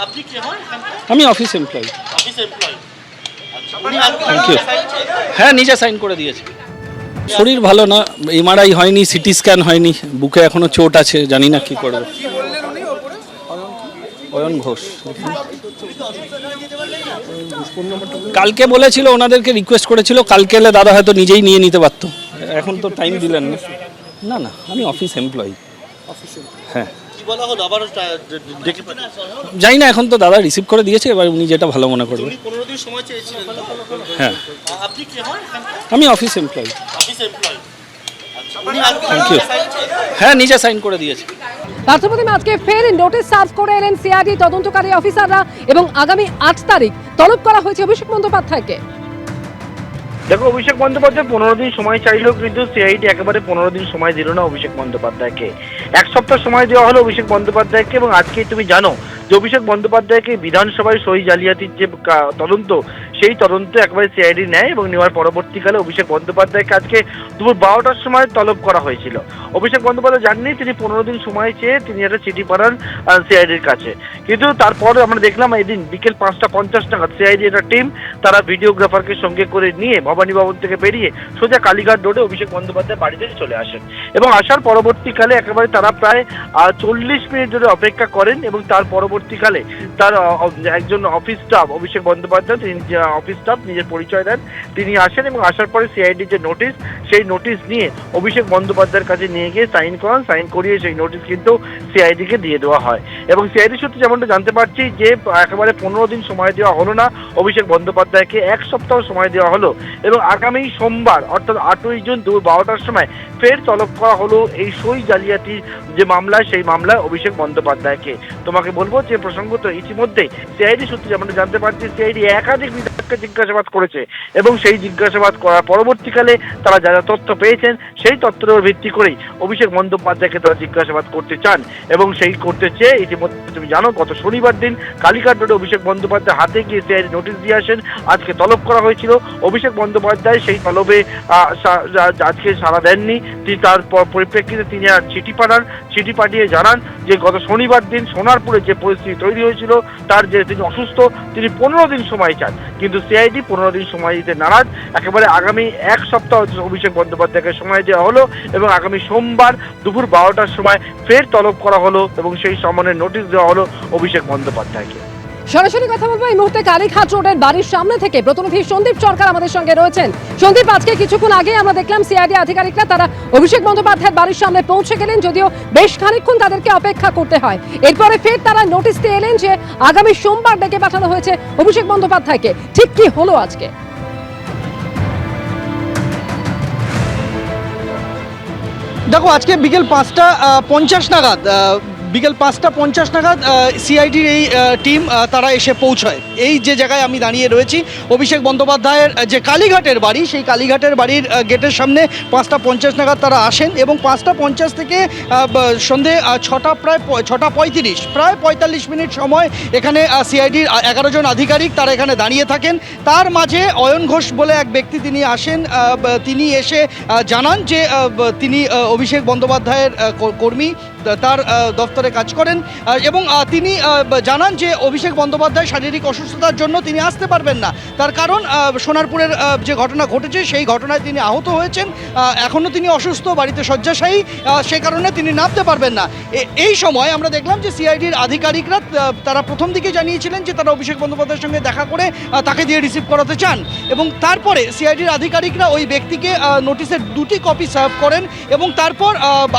আপনি কি হন? আমি অফিস এমপ্লয়ি। Office employee. আচ্ছা, থ্যাংক ইউ। হ্যাঁ, নিজে সাইন করে দিয়েছে। শরীর ভালো না, এমআরআই হয়নি, সিটি স্ক্যান হয়নি, বুকে এখনো চোট আছে, জানি না কি করবে। অয়ন ঘোষ কালকে বলেছিল, ওনাদেরকে রিকোয়েস্ট করেছিল কালকে এলে দাদা হয়তো নিজেই নিয়ে নিতে পারতো, এখন তো টাইম দিলেন না। না না, আমি অফিস এমপ্লয়ি। হ্যাঁ, কি বলা হলো আবার ডেকে যাই না, এখন তো দাদা রিসিভ করে দিয়েছে, এবার উনি যেটা ভালো মনে করবে। উনি 15 দিন সময় চেয়েছিলেন। হ্যাঁ, আপনি কি হন? আমি অফিস এমপ্লয়ি। Office employee. আচ্ছা, থ্যাংক ইউ। হ্যাঁ, নিজে সাইন করে দিয়েছে। রাষ্ট্রপতি আজকে ফের নোটিশ সার্ভ করে এলেন সিআইডি তদন্তকারী অফিসাররা এবং আগামী 8 তারিখ তলব করা হয়েছে অভিষেক বন্দ্যোপাধ্যায়কে। দেখো, অভিষেক বন্দ্যোপাধ্যায় 15 দিন সময় চাইলেও কিন্তু সিআইডি একেবারে 15 দিন সময় দিল না অভিষেক বন্দ্যোপাধ্যায়কে। এক সপ্তাহ সময় দেওয়া হলো অভিষেক বন্দ্যোপাধ্যায়কে, এবং আজকে তুমি জানো যে অভিষেক বন্দ্যোপাধ্যায়কে বিধানসভায় সই জালিয়াতির যে তদন্ত, সেই তদন্ত একবারে সিআইডি নেয়, এবং নেওয়ার পরবর্তীকালে অভিষেক বন্দ্যোপাধ্যায়কে আজকে দুপুর 12টার সময় তলব করা হয়েছিল। অভিষেক বন্দ্যোপাধ্যায় জাননি তিনি 15 দিন সময় চেয়ে তিনি একটা চিঠি পাঠান সিআইডির কাছে, কিন্তু তারপর আমরা দেখলাম এদিন বিকেল 5:50 নাগাদ সিআইডি একটা টিম তারা ভিডিওগ্রাফারকে সঙ্গে করে নিয়ে ভবানী ভবন থেকে বেরিয়ে সোজা কালীঘাট রোডে অভিষেক বন্দ্যোপাধ্যায় বাড়িতে চলে আসেন, এবং আসার পরবর্তীকালে একেবারে তারা প্রায় 40 মিনিট ধরে অপেক্ষা করেন, এবং তার পরবর্তীকালে তার একজন অফিস স্টাফ, অভিষেক বন্দ্যোপাধ্যায় তিনি অফিস স্টাফ নিজের পরিচয় দেন, তিনি আসেন, এবং আসার পরে সিআইডি যে নোটিশ, সেই নোটিশ নিয়ে অভিষেক বন্দ্যোপাধ্যায়ের কাছে নিয়ে গিয়ে সাইন করান, সাইন করিয়ে সেই নোটিশ কিন্তু সিআইডিকে দিয়ে দেওয়া হয়। এবং সিআইডি সূত্রে যেমনটা জানতে পারছি যে একেবারে 15 দিন সময় দেওয়া হলো না অভিষেক বন্দ্যোপাধ্যায়কে, এক সপ্তাহ সময় দেওয়া হলো, এবং আগামী সোমবার অর্থাৎ 8ই জুন দুপুর 12টার সময় ফের তলব করা হলো এই সই জালিয়াতির যে মামলা, সেই মামলায় অভিষেক বন্দ্যোপাধ্যায়কে। তোমাকে বলবো যে প্রসঙ্গত ইতিমধ্যে সিআইডি সূত্রে যেমনটা জানতে পারছি সিআইডি একাধিক বিধায়ককে জিজ্ঞাসাবাদ করেছে, এবং সেই জিজ্ঞাসাবাদ করার পরবর্তীকালে তারা যা যা তথ্য পেয়েছেন সেই তথ্যের উপর ভিত্তি করেই অভিষেক বন্দ্যোপাধ্যায়কে তারা জিজ্ঞাসাবাদ করতে চান, এবং সেই করতে চেয়ে ইতিমধ্যে তুমি জানো গত শনিবার দিন কালীঘাট রোডে অভিষেক বন্দ্যোপাধ্যায় হাতে গিয়ে সিআইডি নোটিশ দিয়ে আসেন। আজকে তলব করা হয়েছিল, অভিষেক বন্দ্যোপাধ্যায় সেই তলবে আজকে সাড়া দেননি, তিনি তার পরিপ্রেক্ষিতে তিনি আর চিঠি পাঠান, চিঠি পাঠিয়ে জানান যে গত শনিবার দিন সোনারপুরে যে পরিস্থিতি তৈরি হয়েছিল তার যে তিনি অসুস্থ, তিনি 15 দিন সময় চান, কিন্তু সিআইডি 15 দিন সময় দিতে নারাজ। একেবারে আগামী এক সপ্তাহ অভিষেক বন্দ্যোপাধ্যায়কে সময় দেওয়া হলো, এবং আগামী সোমবার দুপুর 12টার সময় ফের তলব করা হলো, এবং সেই সমনের নোটিশ দেওয়া হলো অভিষেক বন্দ্যোপাধ্যায়কে। সরাসরি কথা বলবো এই মুহূর্তে কালীঘাট রোডের বাড়ির সামনে থেকে প্রতিনিধি সন্দীপ সরকার আমাদের সঙ্গে রয়েছেন। সন্দীপ, আজকে কিছুক্ষণ আগে আমরা দেখলাম সিআইডি আধিকারিকরা তারা অভিষেক বন্দ্যোপাধ্যায়ের বাড়ির সামনে পৌঁছে গেলেন, যদিও বেশ খানিকক্ষণ তাদেরকে অপেক্ষা করতে হয়। এরপরে ফের তারা নোটিশ দিয়ে এলেন যে আগামী সোমবার ডেকে পাঠানো হয়েছে অভিষেক বন্দ্যোপাধ্যায়কে। ঠিক কি হলো আজকে? দেখো, আজকে বিকেল 5:50 নাগাদ সিআইডির এই টিম তারা এসে পৌঁছায় এই যে জায়গায় আমি দাঁড়িয়ে রয়েছি, অভিষেক বন্দ্যোপাধ্যায়ের যে কালীঘাটের বাড়ি, সেই কালীঘাটের বাড়ির গেটের সামনে 5:50 নাগাদ তারা আসেন, এবং 5:50 থেকে সন্ধে 6টা প্রায় 6:35 প্রায় 45 মিনিট সময় এখানে সিআইডির 11 জন আধিকারিক তারা এখানে দাঁড়িয়ে থাকেন। তার মাঝে অয়ন ঘোষ বলে এক ব্যক্তি তিনি আসেন, তিনি এসে জানান যে তিনি অভিষেক বন্দ্যোপাধ্যায়ের কর্মী, তার দপ্তরে কাজ করেন, এবং তিনি জানান যে অভিষেক বন্দ্যোপাধ্যায় শারীরিক অসুস্থতার জন্য তিনি আসতে পারবেন না। তার কারণ সোনারপুরের যে ঘটনা ঘটেছে সেই ঘটনায় তিনি আহত হয়েছেন, এখনও তিনি অসুস্থ, বাড়িতে শয্যাশায়ী, সে কারণে তিনি নামতে পারবেন না। এই সময় আমরা দেখলাম যে সিআইডির আধিকারিকরা তারা প্রথম দিকে জানিয়েছিলেন যে তারা অভিষেক বন্দ্যোপাধ্যায়ের সঙ্গে দেখা করে তাকে দিয়ে রিসিভ করাতে চান, এবং তারপরে সিআইডির আধিকারিকরা ওই ব্যক্তিকে নোটিশের 2টি কপি সার্ভ করেন, এবং তারপর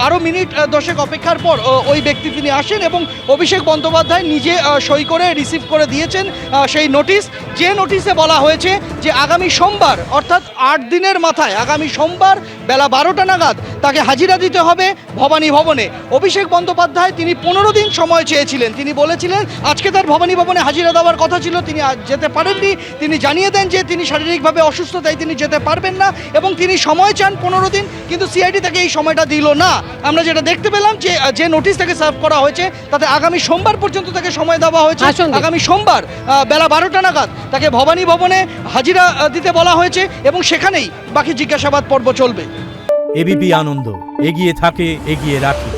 আরও মিনিট 10 অপেক্ষার পর ওই ব্যক্তি তিনি আসেন, এবং অভিষেক বন্দ্যোপাধ্যায় নিজে সই করে রিসিভ করে দিয়েছেন সেই নোটিশ, যে নোটিশে বলা হয়েছে যে আগামী সোমবার অর্থাৎ 8 দিনের মাথায় আগামী সোমবার বেলা 12টা নাগাদ তাকে হাজিরা দিতে হবে ভবানী ভবনে। অভিষেক বন্দ্যোপাধ্যায় তিনি 15 দিন সময় চেয়েছিলেন, তিনি বলেছিলেন আজকে তার ভবানী ভবনে হাজিরা দেওয়ার কথা ছিল, তিনি যেতে পারেননি, তিনি জানিয়ে দেন যে তিনি শারীরিকভাবে অসুস্থ, তাই তিনি যেতে পারবেন না, এবং তিনি সময় চান 15 দিন, কিন্তু সিআইডি তাকে এই সময়টা দিল না। আমরা যেটা দেখতে পেলাম যে নোটিশ তাকে সার্ভ করা হয়েছে তাতে আগামী সোমবার পর্যন্ত তাকে সময় দেওয়া হয়েছে, আগামী সোমবার বেলা 12টা নাগাদ তাকে ভবানী ভবনে হাজিরা দিতে বলা হয়েছে, এবং সেখানেই বাকি জিজ্ঞাসাবাদ পর্ব চলবে। এবিপি আনন্দ, এগিয়ে থাকে, এগিয়ে রাখে।